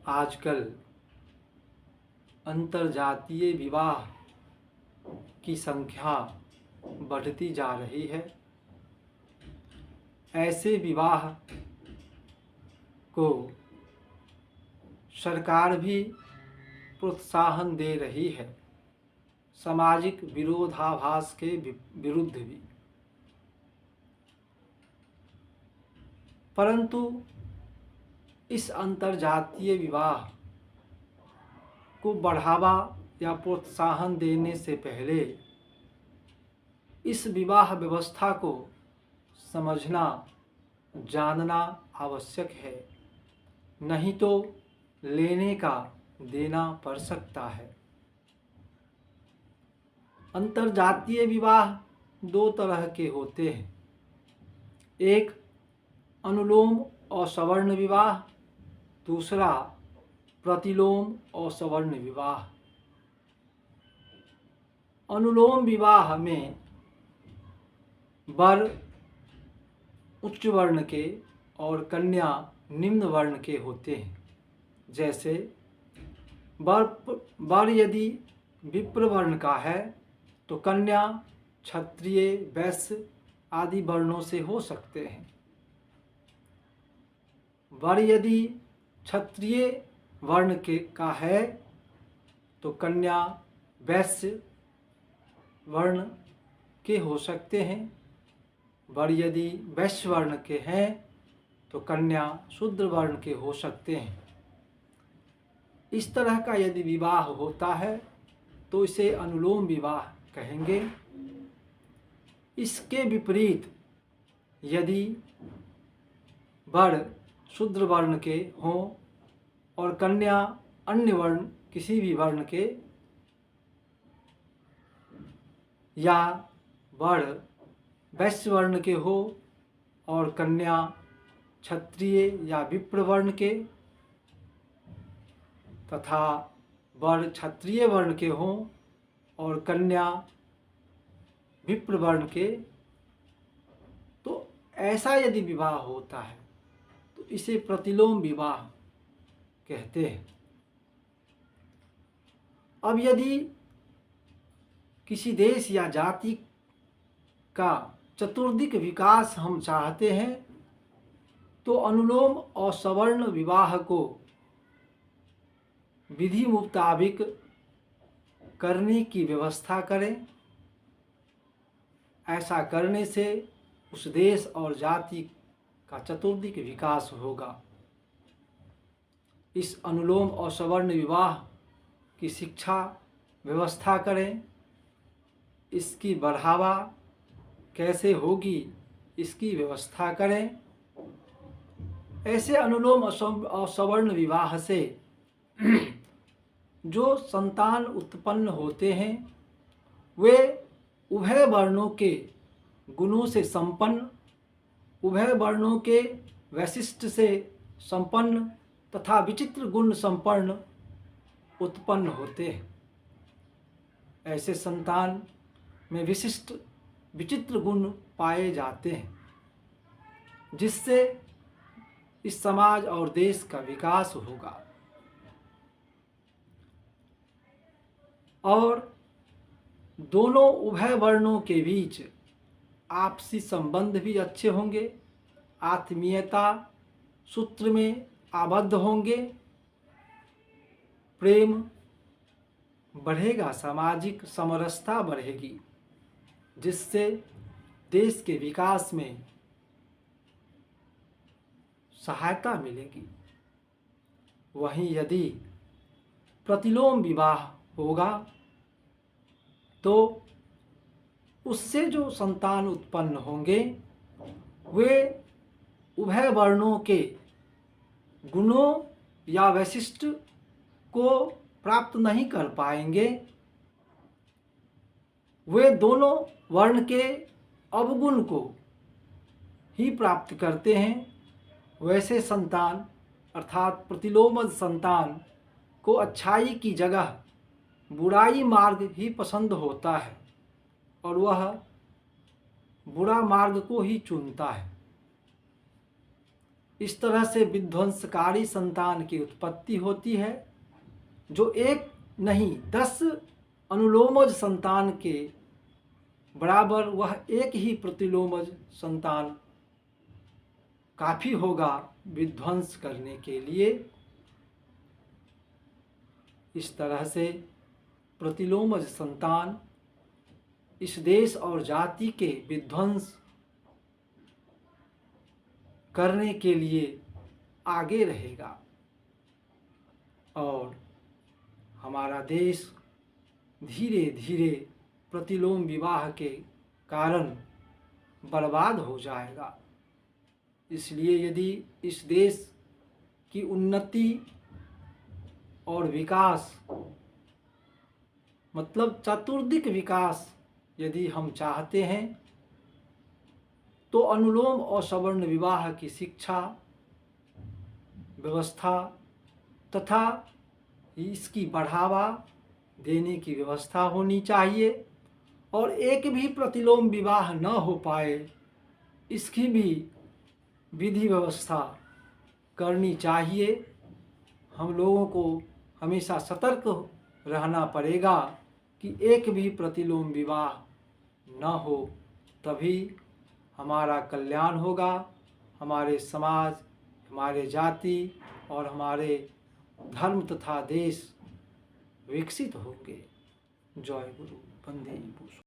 आजकल अंतर्जातीय विवाह की संख्या बढ़ती जा रही है। ऐसे विवाह को सरकार भी प्रोत्साहन दे रही है, सामाजिक विरोधाभास के विरुद्ध भी। परंतु इस अंतर्जातीय विवाह को बढ़ावा या प्रोत्साहन देने से पहले इस विवाह व्यवस्था को समझना, जानना आवश्यक है, नहीं तो लेने का देना पड़ सकता है। अंतर्जातीय विवाह दो तरह के होते हैं। एक अनुलोम और सवर्ण विवाह, दूसरा प्रतिलोम और सवर्ण विवाह। अनुलोम विवाह में वर उच्च वर्ण के और कन्या निम्न वर्ण के होते हैं। जैसे वर यदि विप्र वर्ण का है तो कन्या क्षत्रिय, वैश्य आदि वर्णों से हो सकते हैं। वर यदि क्षत्रिय वर्ण का है तो कन्या वैश्य वर्ण के हो सकते हैं। वर यदि वैश्य वर्ण के हैं तो कन्या शूद्र वर्ण के हो सकते हैं। इस तरह का यदि विवाह होता है तो इसे अनुलोम विवाह कहेंगे। इसके विपरीत यदि वर शूद्र वर्ण के हों और कन्या अन्य वर्ण किसी भी वर्ण के, या वर वैश्य वर्ण के हो और कन्या क्षत्रिय या विप्र वर्ण के, तथा वर क्षत्रिय वर्ण के हों और कन्या विप्र वर्ण के, तो ऐसा यदि विवाह होता है तो इसे प्रतिलोम विवाह कहते हैं। अब यदि किसी देश या जाति का चतुर्दिक विकास हम चाहते हैं तो अनुलोम और सवर्ण विवाह को विधि मुताबिक करने की व्यवस्था करें। ऐसा करने से उस देश और जाति का चतुर्दिक विकास होगा। इस अनुलोम और सवर्ण विवाह की शिक्षा व्यवस्था करें। इसकी बढ़ावा कैसे होगी इसकी व्यवस्था करें। ऐसे अनुलोम और सवर्ण विवाह से जो संतान उत्पन्न होते हैं वे उभय वर्णों के गुणों से संपन्न, उभय वर्णों के वैशिष्ट्य से संपन्न तथा विचित्र गुण संपन्न उत्पन्न होते हैं। ऐसे संतान में विशिष्ट विचित्र गुण पाए जाते हैं, जिससे इस समाज और देश का विकास होगा। और दोनों उभय वर्णों के बीच आपसी संबंध भी अच्छे होंगे, आत्मीयता सूत्र में आबद्ध होंगे, प्रेम बढ़ेगा, सामाजिक समरसता बढ़ेगी, जिससे देश के विकास में सहायता मिलेगी। वहीं यदि प्रतिलोम विवाह होगा तो उससे जो संतान उत्पन्न होंगे वे उभय वर्णों के गुणों या वैशिष्ट को प्राप्त नहीं कर पाएंगे। वे दोनों वर्ण के अवगुण को ही प्राप्त करते हैं। वैसे संतान अर्थात प्रतिलोमज संतान को अच्छाई की जगह बुराई मार्ग ही पसंद होता है और वह बुरा मार्ग को ही चुनता है। इस तरह से विध्वंसकारी संतान की उत्पत्ति होती है, जो एक नहीं 10 अनुलोमज संतान के बराबर वह एक ही प्रतिलोमज संतान काफ़ी होगा विध्वंस करने के लिए। इस तरह से प्रतिलोमज संतान इस देश और जाति के विध्वंस करने के लिए आगे रहेगा और हमारा देश धीरे धीरे प्रतिलोम विवाह के कारण बर्बाद हो जाएगा। इसलिए यदि इस देश की उन्नति और विकास मतलब चतुर्दिक विकास यदि हम चाहते हैं तो अनुलोम और सवर्ण विवाह की शिक्षा व्यवस्था तथा इसकी बढ़ावा देने की व्यवस्था होनी चाहिए और एक भी प्रतिलोम विवाह न हो पाए इसकी भी विधि व्यवस्था करनी चाहिए। हम लोगों को हमेशा सतर्क रहना पड़ेगा कि एक भी प्रतिलोम विवाह न हो, तभी हमारा कल्याण होगा, हमारे समाज, हमारे जाति और हमारे धर्म तथा देश विकसित होंगे। जय गुरु, वंदे पूषण।